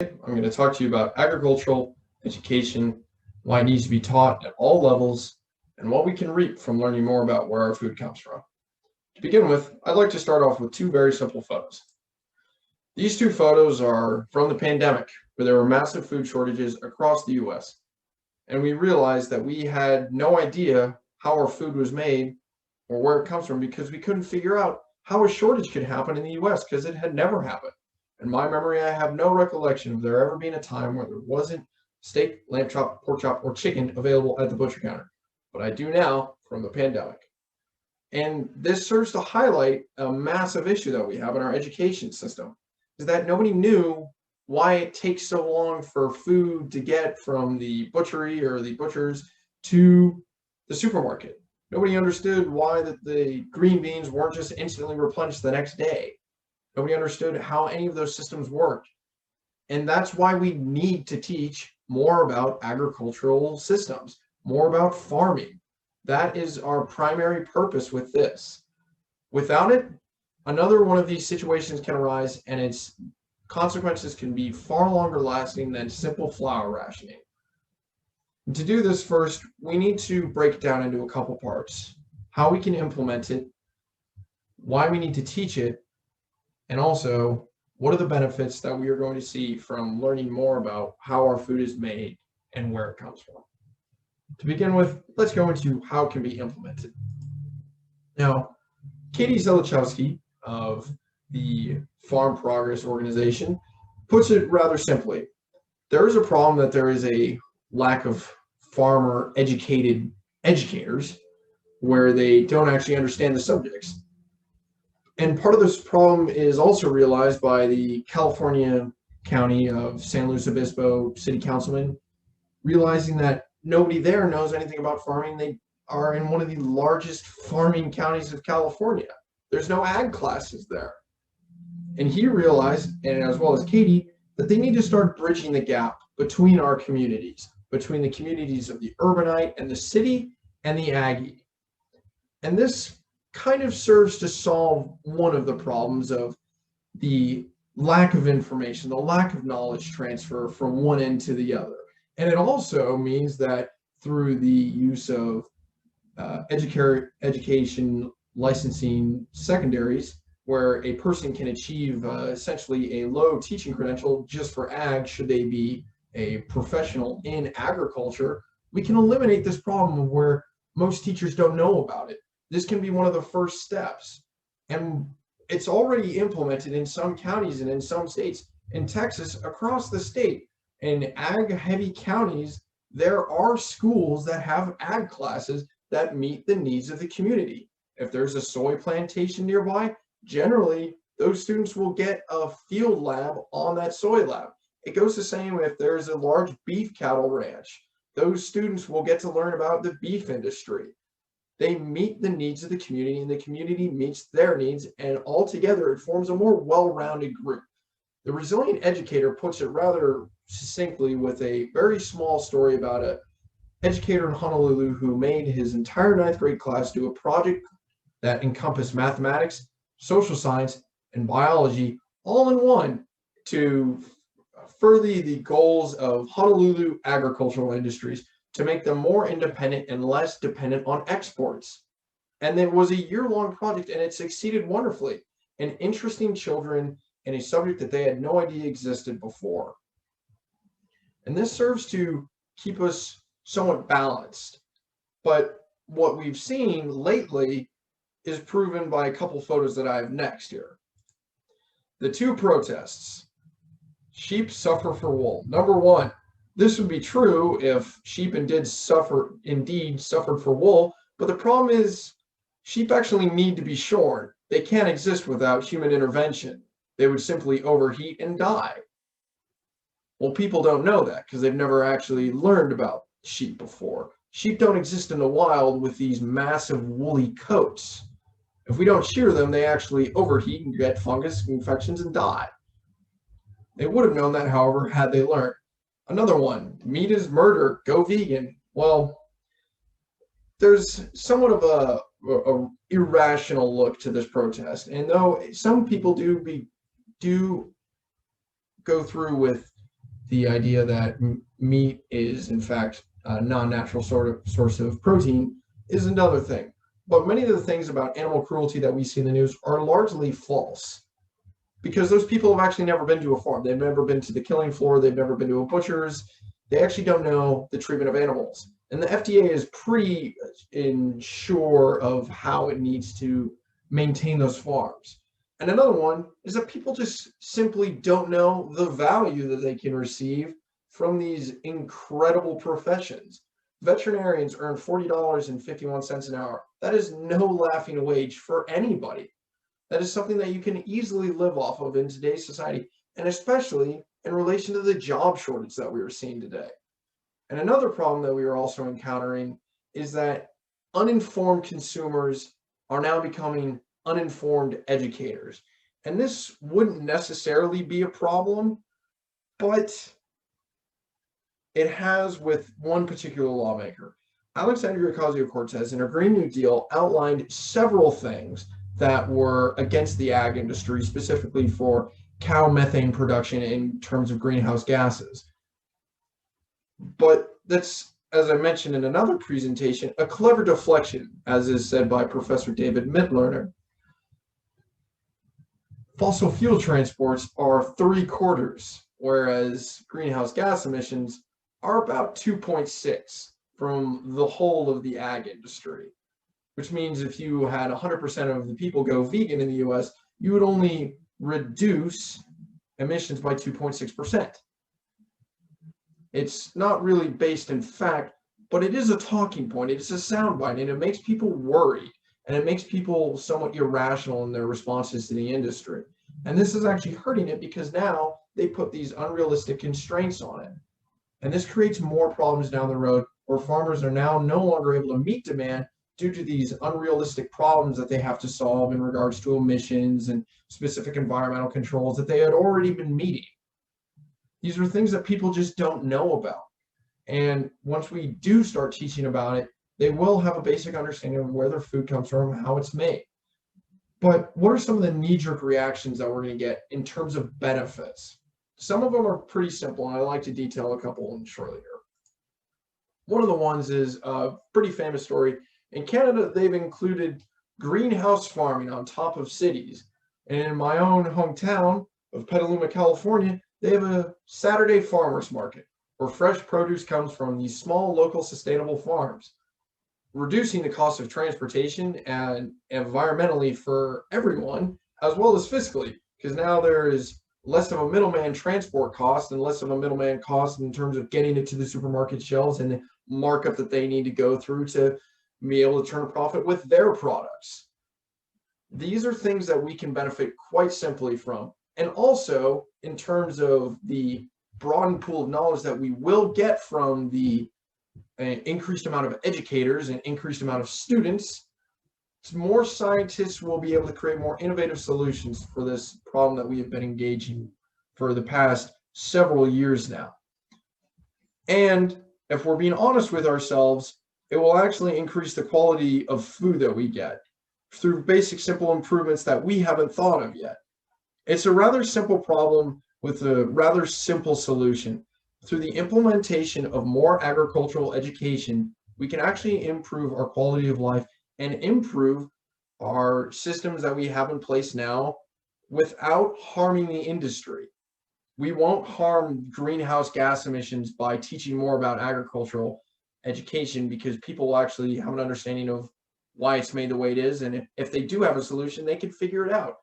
I'm going to talk to you about agricultural education, why it needs to be taught at all levels, and what we can reap from learning more about where our food comes from. To begin with, I'd like to start off with two very simple photos. These two photos are from the pandemic, where there were massive food shortages across the US. And we realized that we had no idea how our food was made or where it comes from because we couldn't figure out how a shortage could happen in the US because it had never happened. In my memory, I have no recollection of there ever being a time where there wasn't steak, lamb chop, pork chop, or chicken available at the butcher counter. But I do now from the pandemic. And this serves to highlight a massive issue that we have in our education system, is that nobody knew why it takes so long for food to get from the butchery or the butchers to the supermarket. Nobody understood why the green beans weren't just instantly replenished the next day. Nobody understood how any of those systems worked. And that's why we need to teach more about agricultural systems, more about farming. That is our primary purpose with this. Without it, another one of these situations can arise, and its consequences can be far longer lasting than simple flour rationing. And to do this, first, we need to break it down into a couple parts: how we can implement it, why we need to teach it, and also what are the benefits that we are going to see from learning more about how our food is made and where it comes from. To begin with, let's go into how it can be implemented. Now, Katie Zelichowski of the Farm Progress Organization puts it rather simply. There is a problem that there is a lack of farmer educated educators where they don't actually understand the subjects. And part of this problem is also realized by the California County of San Luis Obispo city councilman, realizing that nobody there knows anything about farming. They are in one of the largest farming counties of California. There's no ag classes there. And he realized, and as well as Katie, that they need to start bridging the gap between our communities, between the communities of the urbanite and the city and the Aggie. And this kind of serves to solve one of the problems of the lack of information, the lack of knowledge transfer from one end to the other. And it also means that through the use of education licensing secondaries, where a person can achieve essentially a low teaching credential just for ag, should they be a professional in agriculture, we can eliminate this problem of where most teachers don't know about it. This can be one of the first steps. And it's already implemented in some counties and in some states. In Texas, across the state, in ag-heavy counties, there are schools that have ag classes that meet the needs of the community. If there's a soy plantation nearby, generally those students will get a field lab on that soy lab. It goes the same if there's a large beef cattle ranch. Those students will get to learn about the beef industry. They meet the needs of the community, and the community meets their needs, and altogether it forms a more well-rounded group. The resilient educator puts it rather succinctly with a very small story about an educator in Honolulu who made his entire ninth grade class do a project that encompassed mathematics, social science, and biology all in one to further the goals of Honolulu agricultural industries, to make them more independent and less dependent on exports. And it was a year-long project, and it succeeded wonderfully in interesting children in a subject that they had no idea existed before. And this serves to keep us somewhat balanced. But what we've seen lately is proven by a couple photos that I have next here. The two protests. Sheep suffer for wool. Number one, this would be true if sheep indeed suffered for wool, but the problem is sheep actually need to be shorn. They can't exist without human intervention. They would simply overheat and die. Well, people don't know that because they've never actually learned about sheep before. Sheep don't exist in the wild with these massive woolly coats. If we don't shear them, they actually overheat and get fungus infections and die. They would have known that, however, had they learned. Another one, meat is murder, go vegan. Well, there's somewhat of a irrational look to this protest. And though some people do go through with the idea that meat is in fact a non-natural source of protein is another thing. But many of the things about animal cruelty that we see in the news are largely false because those people have actually never been to a farm. They've never been to the killing floor. They've never been to a butcher's. They actually don't know the treatment of animals. And the FDA is pretty sure of how it needs to maintain those farms. And another one is that people just simply don't know the value that they can receive from these incredible professions. Veterinarians earn $40.51 an hour. That is no laughing wage for anybody. That is something that you can easily live off of in today's society, and especially in relation to the job shortage that we are seeing today. And another problem that we are also encountering is that uninformed consumers are now becoming uninformed educators. And this wouldn't necessarily be a problem, but it has with one particular lawmaker. Alexandria Ocasio-Cortez in her Green New Deal outlined several things that were against the ag industry, specifically for cow methane production in terms of greenhouse gases. But that's, as I mentioned in another presentation, a clever deflection, as is said by Professor David Mitlerner. Fossil fuel transports are 3/4, whereas greenhouse gas emissions are about 2.6 from the whole of the ag industry, which means if you had 100% of the people go vegan in the US, you would only reduce emissions by 2.6%. It's not really based in fact, but it is a talking point. It's a soundbite, and it makes people worried, and it makes people somewhat irrational in their responses to the industry. And this is actually hurting it because now they put these unrealistic constraints on it. And this creates more problems down the road where farmers are now no longer able to meet demand due to these unrealistic problems that they have to solve in regards to emissions and specific environmental controls that they had already been meeting. These are things that people just don't know about. And once we do start teaching about it, they will have a basic understanding of where their food comes from, how it's made. But what are some of the knee-jerk reactions that we're going to get in terms of benefits? Some of them are pretty simple, and I like to detail a couple shortly here. One of the ones is a pretty famous story. In Canada, they've included greenhouse farming on top of cities. And in my own hometown of Petaluma, California, they have a Saturday farmers market where fresh produce comes from these small local sustainable farms, reducing the cost of transportation and environmentally for everyone, as well as fiscally, because now there is less of a middleman transport cost and less of a middleman cost in terms of getting it to the supermarket shelves and the markup that they need to go through to be able to turn a profit with their products. These are things that we can benefit quite simply from. And also in terms of the broadened pool of knowledge that we will get from the increased amount of educators and increased amount of students, more scientists will be able to create more innovative solutions for this problem that we have been engaging for the past several years now. And if we're being honest with ourselves, it will actually increase the quality of food that we get through basic, simple improvements that we haven't thought of yet. It's a rather simple problem with a rather simple solution. Through the implementation of more agricultural education, we can actually improve our quality of life and improve our systems that we have in place now without harming the industry. We won't harm greenhouse gas emissions by teaching more about agricultural education because people will actually have an understanding of why it's made the way it is. And if they do have a solution, they can figure it out.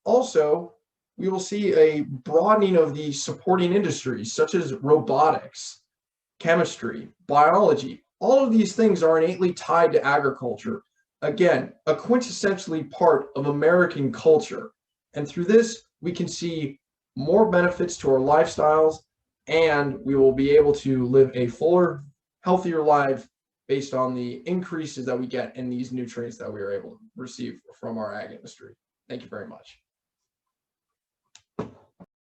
Also, we will see a broadening of the supporting industries such as robotics, chemistry, biology. All of these things are innately tied to agriculture. Again, a quintessentially part of American culture. And through this, we can see more benefits to our lifestyles, and we will be able to live a fuller, healthier life based on the increases that we get in these nutrients that we are able to receive from our ag industry. Thank you very much.